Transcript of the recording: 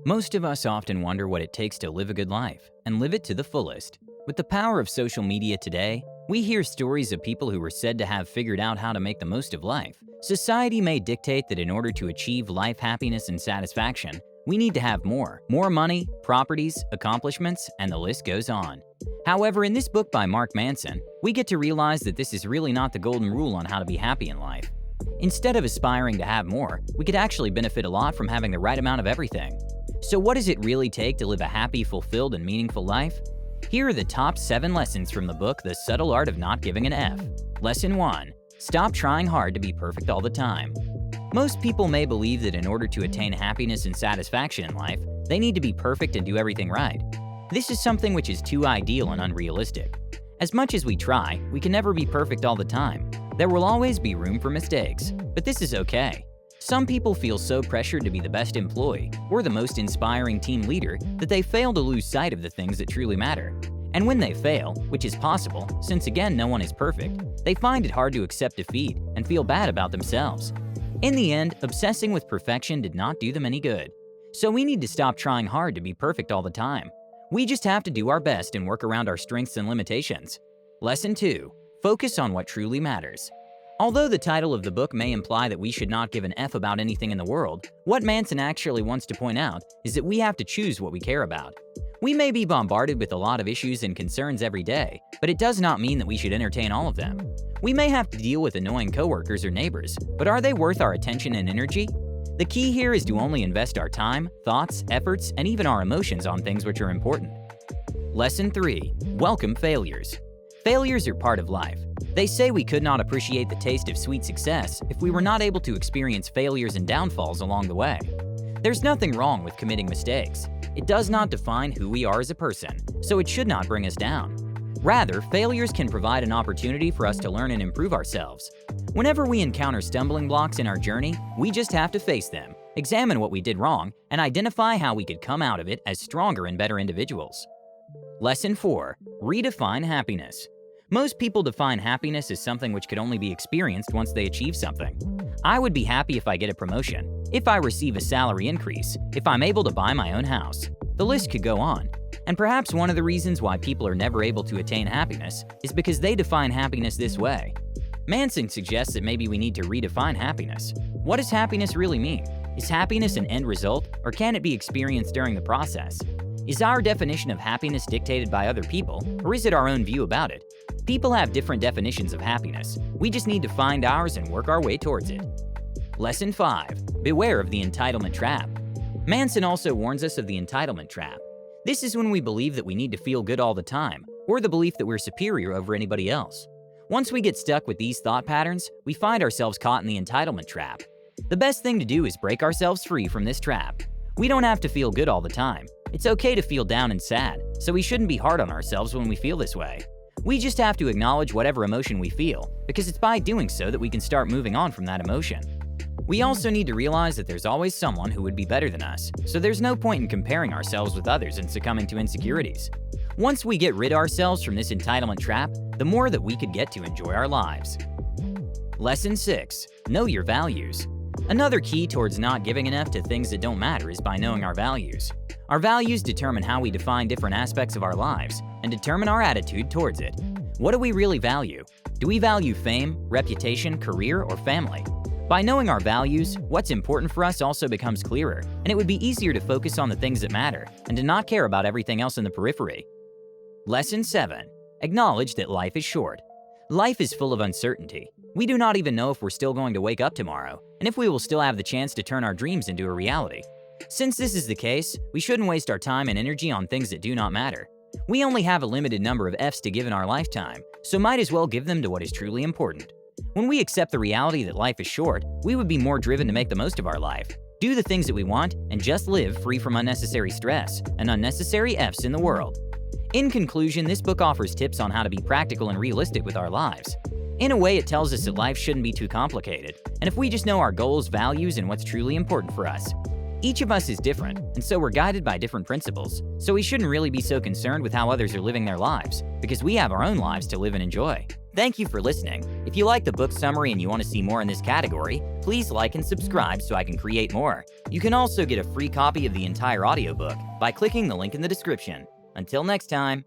Most of us often wonder what it takes to live a good life and live it to the fullest. With the power of social media today, we hear stories of people who were said to have figured out how to make the most of life. Society may dictate that in order to achieve life happiness and satisfaction, we need to have more money, properties, accomplishments, and the list goes on. However, in this book by Mark Manson, we get to realize that this is really not the golden rule on how to be happy in life. Instead of aspiring to have more, we could actually benefit a lot from having the right amount of everything. So what does it really take to live a happy, fulfilled, and meaningful life? Here are the top 7 lessons from the book The Subtle Art of Not Giving an F. Lesson 1. Stop trying hard to be perfect all the time. Most people may believe that in order to attain happiness and satisfaction in life, they need to be perfect and do everything right. This is something which is too ideal and unrealistic. As much as we try, we can never be perfect all the time. There will always be room for mistakes, but this is okay. Some people feel so pressured to be the best employee or the most inspiring team leader that they fail to lose sight of the things that truly matter. And when they fail, which is possible, since again no one is perfect, they find it hard to accept defeat and feel bad about themselves. In the end, obsessing with perfection did not do them any good. So we need to stop trying hard to be perfect all the time. We just have to do our best and work around our strengths and limitations. Lesson 2. Focus on what truly matters. Although the title of the book may imply that we should not give an F about anything in the world, what Manson actually wants to point out is that we have to choose what we care about. We may be bombarded with a lot of issues and concerns every day, but it does not mean that we should entertain all of them. We may have to deal with annoying coworkers or neighbors, but are they worth our attention and energy? The key here is to only invest our time, thoughts, efforts, and even our emotions on things which are important. Lesson 3. Welcome failures. Failures are part of life. They say we could not appreciate the taste of sweet success if we were not able to experience failures and downfalls along the way. There's nothing wrong with committing mistakes. It does not define who we are as a person, so it should not bring us down. Rather, failures can provide an opportunity for us to learn and improve ourselves. Whenever we encounter stumbling blocks in our journey, we just have to face them, examine what we did wrong, and identify how we could come out of it as stronger and better individuals. Lesson 4. Redefine happiness. Most people define happiness as something which could only be experienced once they achieve something. I would be happy if I get a promotion, if I receive a salary increase, if I'm able to buy my own house. The list could go on. And perhaps one of the reasons why people are never able to attain happiness is because they define happiness this way. Manson suggests that maybe we need to redefine happiness. What does happiness really mean? Is happiness an end result, or can it be experienced during the process? Is our definition of happiness dictated by other people, or is it our own view about it? People have different definitions of happiness. We just need to find ours and work our way towards it. Lesson 5. Beware of the entitlement trap. Manson also warns us of the entitlement trap. This is when we believe that we need to feel good all the time, or the belief that we're superior over anybody else. Once we get stuck with these thought patterns, we find ourselves caught in the entitlement trap. The best thing to do is break ourselves free from this trap. We don't have to feel good all the time. It's okay to feel down and sad, so we shouldn't be hard on ourselves when we feel this way. We just have to acknowledge whatever emotion we feel, because it's by doing so that we can start moving on from that emotion. We also need to realize that there's always someone who would be better than us, so there's no point in comparing ourselves with others and succumbing to insecurities. Once we get rid of ourselves from this entitlement trap, the more that we could get to enjoy our lives. Lesson 6. Know your values. Another key towards not giving an F to things that don't matter is by knowing our values. Our values determine how we define different aspects of our lives and determine our attitude towards it. What do we really value? Do we value fame, reputation, career, or family? By knowing our values, what's important for us also becomes clearer, and it would be easier to focus on the things that matter and to not care about everything else in the periphery. Lesson 7. Acknowledge that life is short. Life is full of uncertainty. We do not even know if we're still going to wake up tomorrow, and if we will still have the chance to turn our dreams into a reality. Since this is the case, we shouldn't waste our time and energy on things that do not matter. We only have a limited number of Fs to give in our lifetime, so might as well give them to what is truly important. When we accept the reality that life is short, we would be more driven to make the most of our life, do the things that we want, and just live free from unnecessary stress and unnecessary Fs in the world. In conclusion, this book offers tips on how to be practical and realistic with our lives. In a way, it tells us that life shouldn't be too complicated, and if we just know our goals, values, and what's truly important for us. Each of us is different, and so we're guided by different principles, so we shouldn't really be so concerned with how others are living their lives, because we have our own lives to live and enjoy. Thank you for listening. If you like the book summary and you want to see more in this category, Please like and subscribe so I can create more. You can also get a free copy of the entire audiobook by clicking the link in the description. Until next time.